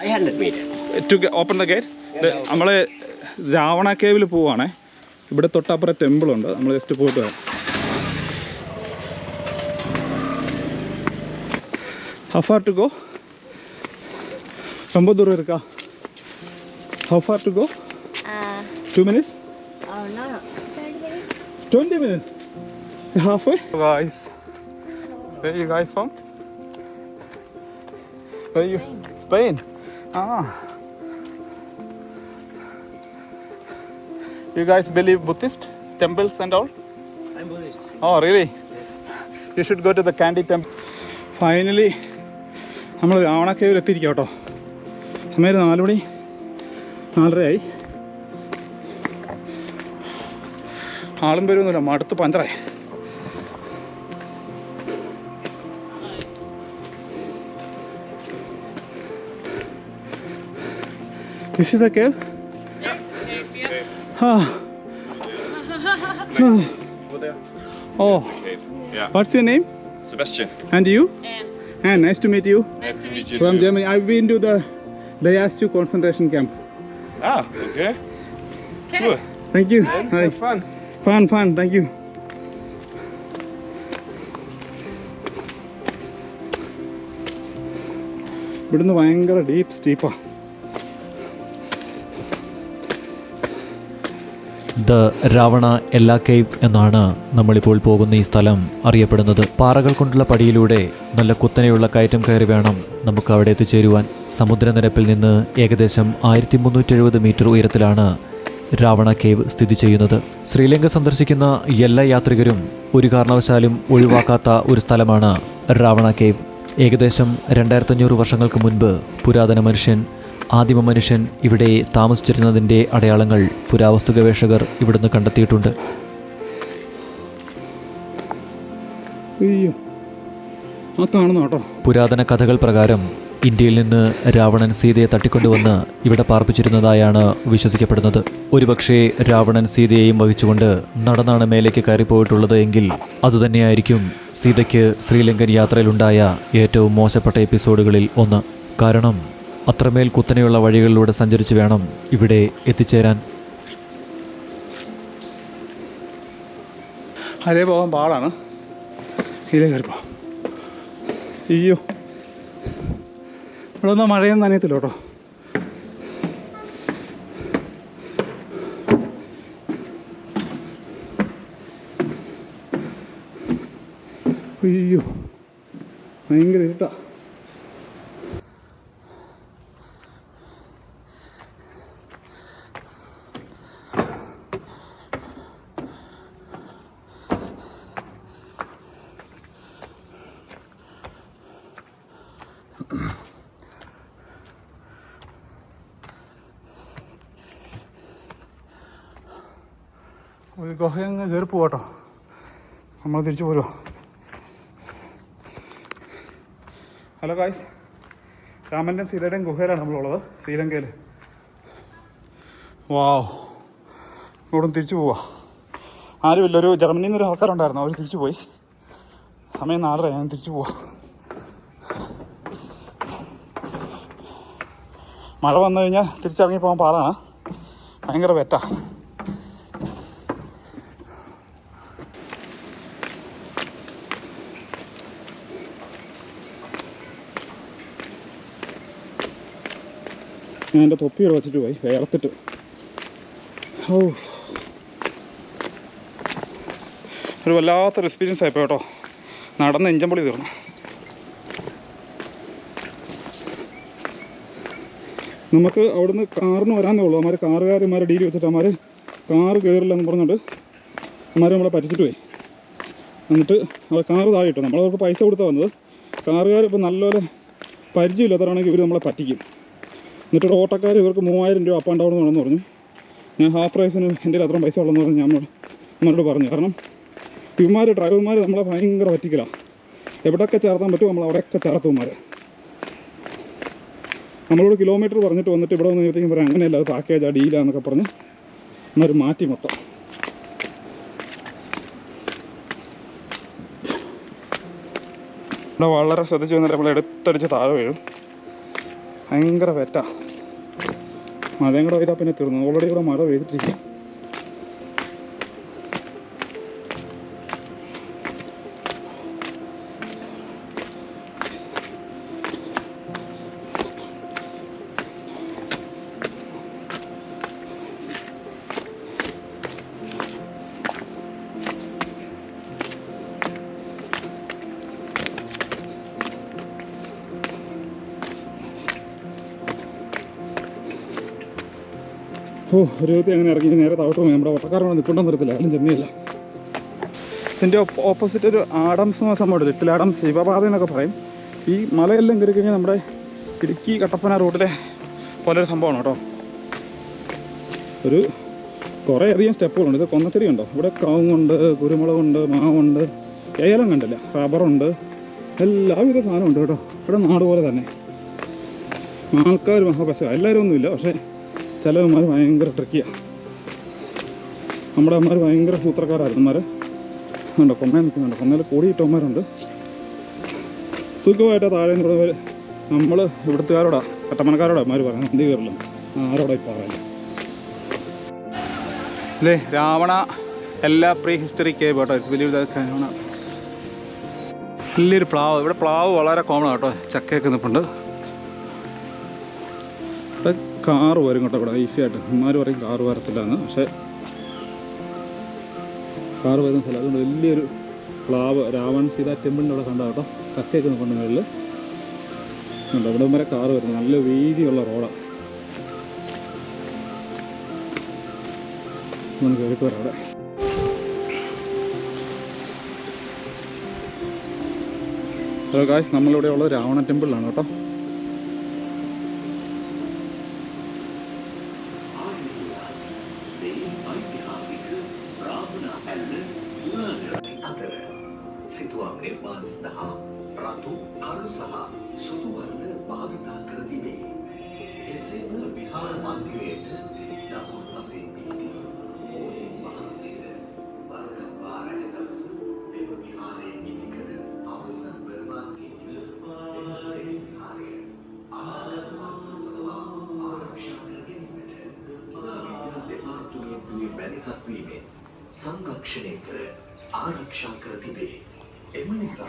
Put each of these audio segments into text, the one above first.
500 meters. To open the gate? നമ്മൾ രാവണ കേവിൽ പോവുകയാണേ. ഇവിടെ തൊട്ടപ്പുറം ടെമ്പിളുണ്ട്. നമ്മൾ ജസ്റ്റ് പോയിട്ട് വരാം. How far to go? ரொம்ப ദൂരം இருக்கா? How far to go? 2 minutes? Oh no, 30 minutes. 20 minutes? Halfway? Guys, where are you guys from? Where are you? Spain. Ah. You guys believe Buddhist temples and all? I'm Buddhist. Oh, really? Yes. You should go to the Kandy temple. Finally, നമ്മൾ രാവണ കേവിൽ എത്തിയിരിക്കാം കേട്ടോ. സമയം 4 മണി 4:30 ആയി. ആളും വരുമൊന്നുമില്ല, മടുത്ത് പഞ്ചറായി. This is a cave? Yeah. Over there. Oh. Cave. Yeah. What's your name? Sebastian. And you? Anne, nice to meet you. Nice to meet you. From too. Germany. I've been to the Dayastu concentration camp. Ah, okay. Cool. Thank you. Hi. Fun. Fun. Thank you. ഇവിടുന്ന് ഭയങ്കര deep സ്റ്റീപ്പാ. The Ravana എല്ലാ cave എന്നാണ് നമ്മളിപ്പോൾ പോകുന്ന ഈ സ്ഥലം അറിയപ്പെടുന്നത്. പാറകൾ കൊണ്ടുള്ള പടിയിലൂടെ നല്ല കുത്തനെയുള്ള കയറ്റം കയറി വേണം നമുക്ക് അവിടെ എത്തിച്ചേരുവാൻ. സമുദ്രനിരപ്പിൽ നിന്ന് ഏകദേശം 1370 മീറ്റർ ഉയരത്തിലാണ് രാവണ കേവ് സ്ഥിതി ചെയ്യുന്നത്. ശ്രീലങ്ക സന്ദർശിക്കുന്ന എല്ലാ യാത്രികരും ഒരു കാരണവശാലും ഒഴിവാക്കാത്ത ഒരു സ്ഥലമാണ് രാവണ കേവ്. ഏകദേശം 2500 വർഷങ്ങൾക്ക് മുൻപ് പുരാതന മനുഷ്യൻ, ആദിമ മനുഷ്യൻ ഇവിടെ താമസിച്ചിരുന്നതിൻ്റെ അടയാളങ്ങൾ പുരാവസ്തു ഗവേഷകർ ഇവിടുന്ന് കണ്ടെത്തിയിട്ടുണ്ട്. പുരാതന കഥകൾ പ്രകാരം ഇന്ത്യയിൽ നിന്ന് രാവണൻ സീതയെ തട്ടിക്കൊണ്ടുവന്ന് ഇവിടെ പാർപ്പിച്ചിരുന്നതായാണ് വിശ്വസിക്കപ്പെടുന്നത്. ഒരുപക്ഷേ രാവണൻ സീതയെയും വഹിച്ചുകൊണ്ട് നടന്നാണ് മേലേക്ക് കയറിപ്പോയിട്ടുള്ളത് എങ്കിൽ അതുതന്നെയായിരിക്കും സീതയ്ക്ക് ശ്രീലങ്കൻ യാത്രയിലുണ്ടായ ഏറ്റവും മോശപ്പെട്ട എപ്പിസോഡുകളിൽ ഒന്ന്. കാരണം അത്രമേൽ കുത്തനെയുള്ള വഴികളിലൂടെ സഞ്ചരിച്ച് വേണം ഇവിടെ എത്തിച്ചേരാൻ. അതിലേ പോകാൻ പാടാണ്. ഇതിലേ കയറിപ്പോ. അയ്യോ, ഇവിടെ ഒന്നും മഴയൊന്നും നനയത്തില്ല കേട്ടോ. അയ്യോ, ഭയങ്കര ഇരുട്ടാ. ഒരു ഗുഹയങ്ങ് കയറി പോവാട്ടോ. നമ്മൾ തിരിച്ചു പോരുമോ? ഹലോ ഗായ്സ്, രാമൻ്റെയും സീതയുടെയും ഗുഹയിലാണ് നമ്മളുള്ളത്, ശ്രീലങ്കയിൽ. വാവ്, ഇങ്ങോട്ടും തിരിച്ചു പോവാ. ആരുമില്ല. ഒരു ജർമ്മനിയിൽ നിന്നൊരു ആൾക്കാരുണ്ടായിരുന്നു, അവർ തിരിച്ചു പോയി. സമയം 4:30, ഞാൻ തിരിച്ചു പോവാ. മഴ വന്നു കഴിഞ്ഞാൽ തിരിച്ചിറങ്ങി പോകാൻ പാടാണ്, ഭയങ്കര വെറ്റാ. ഞാൻ എൻ്റെ തൊപ്പിയോട് വച്ചിട്ട് പോയി, വേർത്തിട്ട്. ഓ, ഒരു വല്ലാത്തൊരു എക്സ്പീരിയൻസ് ആയിപ്പോ കേട്ടോ. നടന്ന് ഇഞ്ചമ്പൊളി തീർന്നു. നമുക്ക് അവിടുന്ന് കാറിന് വരാനേ ഉള്ളൂ. അവന്മാർ കാറുകാരന്മാരെ ഡീൽ വെച്ചിട്ട് അവന്മാർ കാറ് കയറില്ല എന്ന് പറഞ്ഞിട്ട് അവന്മാർ നമ്മളെ പറ്റിച്ചിട്ട് പോയി. എന്നിട്ട് അവർ കാറ് താഴെ ഇട്ടു. നമ്മളവർക്ക് പൈസ കൊടുത്താൽ വന്നത്. കാറുകാർ ഇപ്പോൾ നല്ലപോലെ പരിചയമില്ലാത്തവരാണെങ്കിൽ ഇവർ നമ്മളെ പറ്റിക്കും. എന്നിട്ട് ഓട്ടോക്കാർ ഇവർക്ക് 3000 രൂപ അപ്പ് ആൻഡ് ഡൗൺ വേണമെന്ന് പറഞ്ഞു. ഞാൻ ഹാഫ് പ്രൈസിന് എൻ്റെ അത്രയും പൈസ ഉള്ളതെന്ന് പറഞ്ഞ് ഞാൻ നമ്മളോട് പറഞ്ഞു. കാരണം ഡ്രൈവർമാർ നമ്മളെ ഭയങ്കര പറ്റിക്കലാണ്. എവിടെയൊക്കെ ചേർത്താൻ പറ്റും നമ്മൾ അവിടെയൊക്കെ ചേർത്തുമാർ. നമ്മളോട് കിലോമീറ്റർ പറഞ്ഞിട്ട് വന്നിട്ട് ഇവിടെ വന്ന് കഴിയുമ്പോഴത്തേക്കും പറയാം അങ്ങനെയല്ല, അത് പാക്കേജാ, ഡീലാന്നൊക്കെ പറഞ്ഞ് എന്നൊരു മാറ്റി മൊത്തം. ഇവിടെ വളരെ ശ്രദ്ധിച്ച് വന്നിട്ട് നമ്മൾ എടുത്തടിച്ച് താഴെ വീഴും. ഭയങ്കര വെറ്റാ. മഴയും കൂടെ പെയ്താൽ പിന്നെ തീർന്നു. ഓൾറെഡി ഇവിടെ മഴ പെയ്തിട്ടിരിക്കും. ഒരു വിധത്തിൽ അങ്ങനെ ഇറങ്ങി നേരെ താഴോട്ട് പോയി. നമ്മുടെ ഒട്ടക്കാരനോട് നിൽക്കൊണ്ടെന്ന് നിർത്തില്ല, അതിലും ചെന്നില്ല. ഇതിൻ്റെ ഓപ്പോസിറ്റ് ഒരു ആഡംസ് എന്ന സംഭവമുണ്ട്, ലിറ്റിൽ ആഡംസ് ശിവപാത എന്നൊക്കെ പറയും. ഈ മലയെല്ലാം കയറി കഴിഞ്ഞാൽ നമ്മുടെ ഇടുക്കി കട്ടപ്പന റൂട്ടിലെ പോലൊരു സംഭവമാണ് കേട്ടോ. ഒരു കുറേ അധികം സ്റ്റെപ്പുകളുണ്ട്. ഇത് കൊന്നച്ചെടി ഉണ്ടോ, ഇവിടെ കവുങ്ങുണ്ട്, കുരുമുളകുണ്ട്, മാവുണ്ട്, ഏലം കണ്ടില്ല, റബ്ബറുണ്ട്, എല്ലാവിധ സാധനമുണ്ട് കേട്ടോ. ഇവിടെ നാട് പോലെ തന്നെ. ആൾക്കാർ മഹാപശ എല്ലാവരും ഒന്നുമില്ല, പക്ഷേ ചിലവന്മാർ ഭയങ്കര ട്രിക്കിയാണ്. നമ്മുടെ അമ്മമാർ ഭയങ്കര സൂത്രക്കാരായിരുന്നു. അമ്മമാർ ഉണ്ടോ, കൊമ്മ നിൽക്കുന്നുണ്ട്, കൊന്നയിൽ കൂടിയിട്ടവന്മാരുണ്ട്. സുഖമായിട്ട് താഴെ നിന്നുള്ളവർ നമ്മൾ ഇവിടുത്തുകാരോടാ, കട്ടപ്പനക്കാരോടാ അമ്മമാർ പറയാം, നന്ദി കയറില്ല, ആരോടാ ഇപ്പോൾ പറയാം. അല്ലേ രാവണ എല്ലാ പ്രീ ഹിസ്റ്ററി കേവ് കേട്ടോ. ഇറ്റ്സ് വലിയ രാവണ വലിയൊരു പ്ലാവ്. ഇവിടെ പ്ലാവ് വളരെ കോമൺ കേട്ടോ. ചക്കയൊക്കെ നിൽപ്പുണ്ട്. ഇവിടെ കാറ് വരും കേട്ടോ. ഇവിടെ ഈസി ആയിട്ട് അമ്മമാർ പറയും കാറ് വരത്തില്ല എന്ന്, പക്ഷേ കാറ് വരുന്ന സ്ഥലം. അതുകൊണ്ട് വലിയൊരു പ്ലാവ് രാവൺ സീതാ ടെമ്പിളിൻ്റെ അവിടെ കണ്ടോ കേട്ടോ. ചക്കയൊക്കെ നിൽപ്പുണ്ട് മുകളിൽ ഉണ്ട്. ഇവിടെ വരെ കാറ് വരുന്നത് നല്ല വീതിയുള്ള റോഡാണ്. നമുക്ക് കയറിയിട്ട് വരാം അവിടെ. ഹലോ ഗായ്സ്, നമ്മളിവിടെ ഉള്ളത് രാവണ ടെമ്പിളിലാണ് കേട്ടോ. සිතුවම් නිර්මාණ සඳහා රතු කළු සහ සුදු වර්ණ භාවිතා කර තිබේ. එසේම විහාර මන්දිරයට දකුණු පසින් පිහිටි ඕනේ මහන්සියට වරදවා රජදවස මෙම විහාරයේ ඉදිකර අවසන් ප්‍රමාණයේ විහාරය අනාගත මාර්ග සඳහා ආරක්ෂා කර ගැනීමට පුරාවිද්‍යා දෙපාර්තමේන්තුවේ මැදිහත් වීමෙන් සංරක්ෂණය කර ආරක්ෂා කර තිබේ. එම නිසා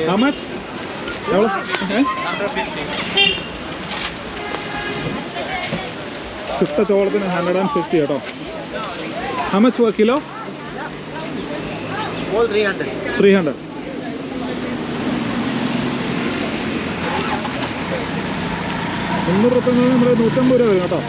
How much? എവ്വളോ? ചുട്ട ചോളത്തിന് 150 കേട്ടോ. How much per kilo? All 300. 300. ₹100 നമ്മൾ 150 രൂപ വരും കേട്ടോ.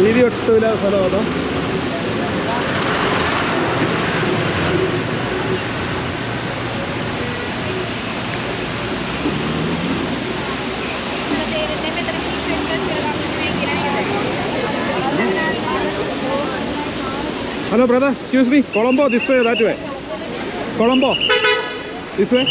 വീതി ഒട്ടുമില്ല സ്ഥലം അതോ. Hello brother, excuse me, Colombo this way or that way? Colombo, this way?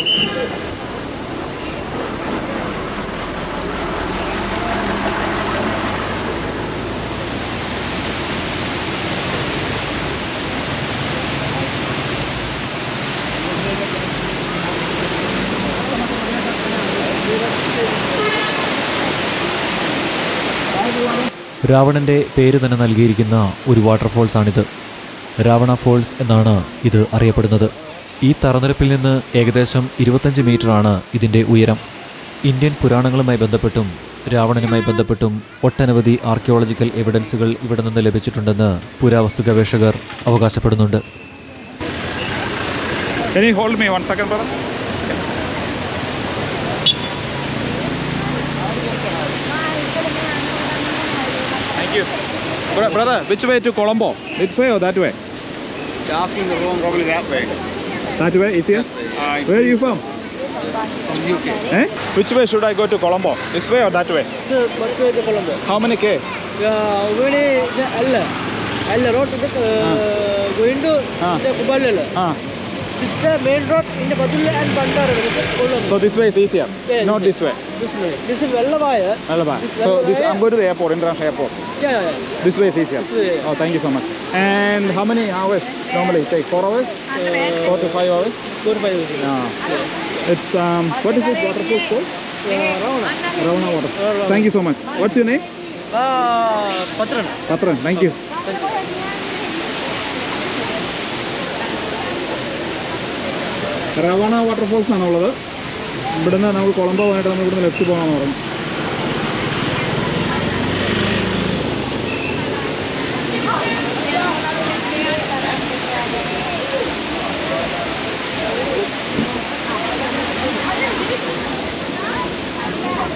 രാവണൻ്റെ പേര് തന്നെ നൽകിയിരിക്കുന്ന ഒരു വാട്ടർഫോൾസാണിത്. രാവണ ഫോൾസ് എന്നാണ് ഇത് അറിയപ്പെടുന്നത്. ഈ തറനിരപ്പിൽ നിന്ന് ഏകദേശം 25 മീറ്ററാണ് ഇതിൻ്റെ ഉയരം. ഇന്ത്യൻ പുരാണങ്ങളുമായി ബന്ധപ്പെട്ടും രാവണനുമായി ബന്ധപ്പെട്ടും ഒട്ടനവധി ആർക്കിയോളജിക്കൽ എവിഡൻസുകൾ ഇവിടെ നിന്ന് ലഭിച്ചിട്ടുണ്ടെന്ന് പുരാവസ്തു ഗവേഷകർ അവകാശപ്പെടുന്നുണ്ട്. Can you hold me 1 second, brother? Thank you. Brother, which way to Colombo? This way or that way? You're asking the wrong, probably that way. That way, easier? Where are you from? From UK. Eh? Which way should I go to Colombo? This way or that way? Sir, what way to Colombo? How many K? When L road to the going to the Kubalala. This is the main road in the Badulla and Bandara. So this way is easier? Yeah, Not this way? This way. This is Vellavaya. So I'm going to the airport, international airport. Yeah. This way is easier? This way, yeah. Oh, thank you so much. And how many hours normally take? 4 hours? 4 to 5 hours? 4 to 5 hours. It's, what is this waterfall called? Ravana waterfall. Thank you so much. What's your name? Patran. Thank you. Ravana waterfalls ആണുള്ളത്. ഇവിടുന്ന് നമുക്ക് കൊളംബോ പോയിട്ട് നമ്മൾ ഇവിടുന്ന് left പോകണമെന്ന് പറഞ്ഞു.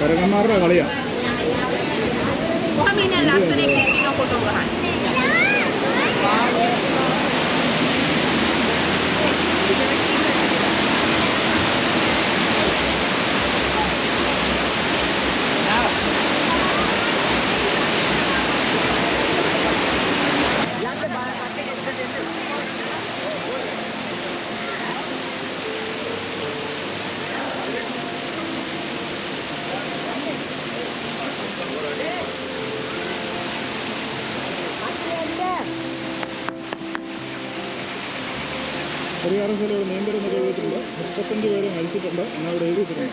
കരകന്മാരുടെ കളിയാണ്. പരിഹാരം ചില നീന്തലെന്നൊക്കെ എഴുതിയിട്ടുണ്ട്. 35 പേര് മരിച്ചിട്ടുണ്ട് എന്നവിടെ എഴുതിയിട്ടുണ്ട്.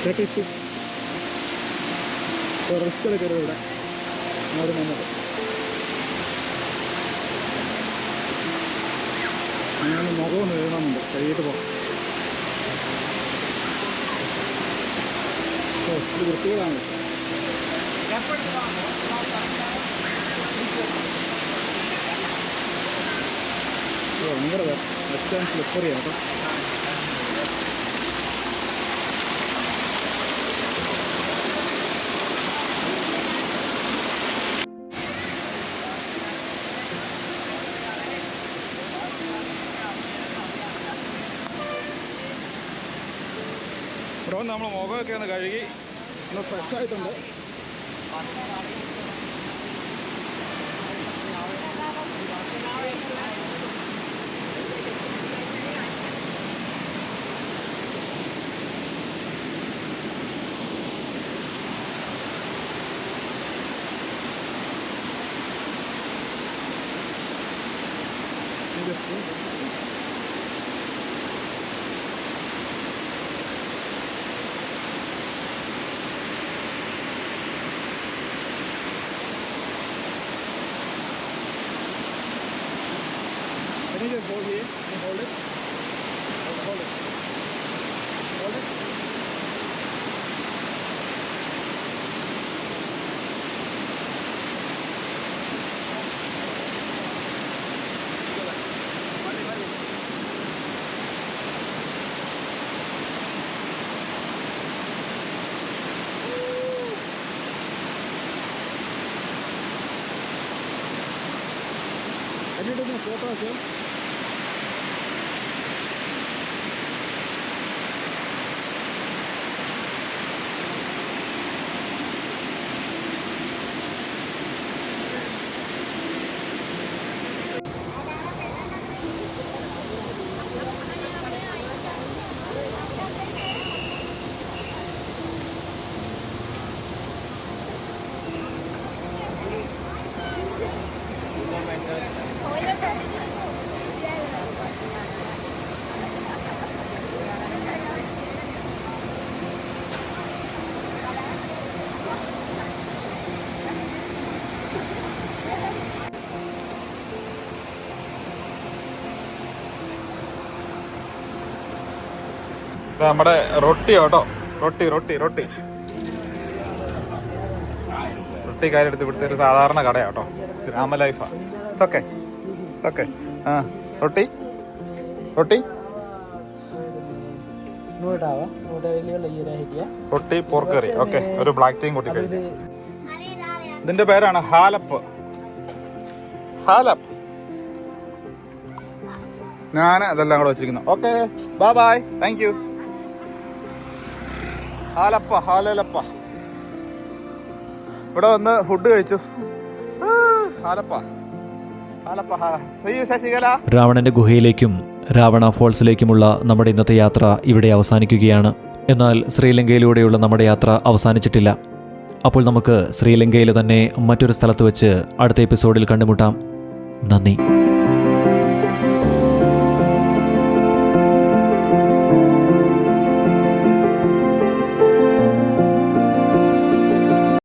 36 റിസ്ക് എടുക്കരുത് ഇവിടെ ആരും വന്നത്. ഞാൻ മുഖമൊന്ന് എഴുതണമെന്നുണ്ട്, കഴുകിയിട്ട് പോകാം. ഇത് വൃത്തികളാണ്. ഭയങ്കര വെസ്റ്റേൺ സ്ലിപ്പറിയാണ് കേട്ടോ. ഇവിടെ വന്ന് നമ്മൾ മുഖമൊക്കെ ഒന്ന് കഴുകി ഒന്ന് ഫ്രഷ് ആയിട്ടുണ്ട്. Can you just hold here? Can you hold it? Hold it. Hold it. Can you do my photos here? നമ്മുടെ റൊട്ടി കേട്ടോ, റൊട്ടി റൊട്ടി റൊട്ടി റൊട്ടി കാര്യമെടുത്ത് ഇവിടുത്തെ ഒരു സാധാരണ കടയാണ് കേട്ടോ, ഗ്രാമ ലൈഫാ. Okay okay. ആ റൊട്ടി റൊട്ടി റൊട്ടി പോർക്ക് കറി. ഓക്കെ, ഒരു ബ്ലാക്ക് ടീയും കൂട്ടി കഴിക്കാം. ഇതിന്റെ പേരാണ് ഹാലപ്പ്. ഹാലപ്പ്. ഞാൻ അതെല്ലാം കൂടെ വെച്ചിരിക്കുന്നു. Okay, bye bye, thank you. ഹാലപ്പ, ഹാലലപ്പ. ഇവിടെ വന്ന് ഫുഡ് കഴിച്ചു. ഹാലപ്പ ഹാലപ്പ. ശശികല. രാവണന്റെ ഗുഹയിലേക്കും രാവണ ഫോൾസിലേക്കുമുള്ള നമ്മുടെ ഇന്നത്തെ യാത്ര ഇവിടെ അവസാനിക്കുകയാണ്. എന്നാൽ ശ്രീലങ്കയിലൂടെയുള്ള നമ്മുടെ യാത്ര അവസാനിച്ചിട്ടില്ല. അപ്പോൾ നമുക്ക് ശ്രീലങ്കയിൽ തന്നെ മറ്റൊരു സ്ഥലത്ത് വെച്ച് അടുത്ത എപ്പിസോഡിൽ കണ്ടുമുട്ടാം. നന്ദി.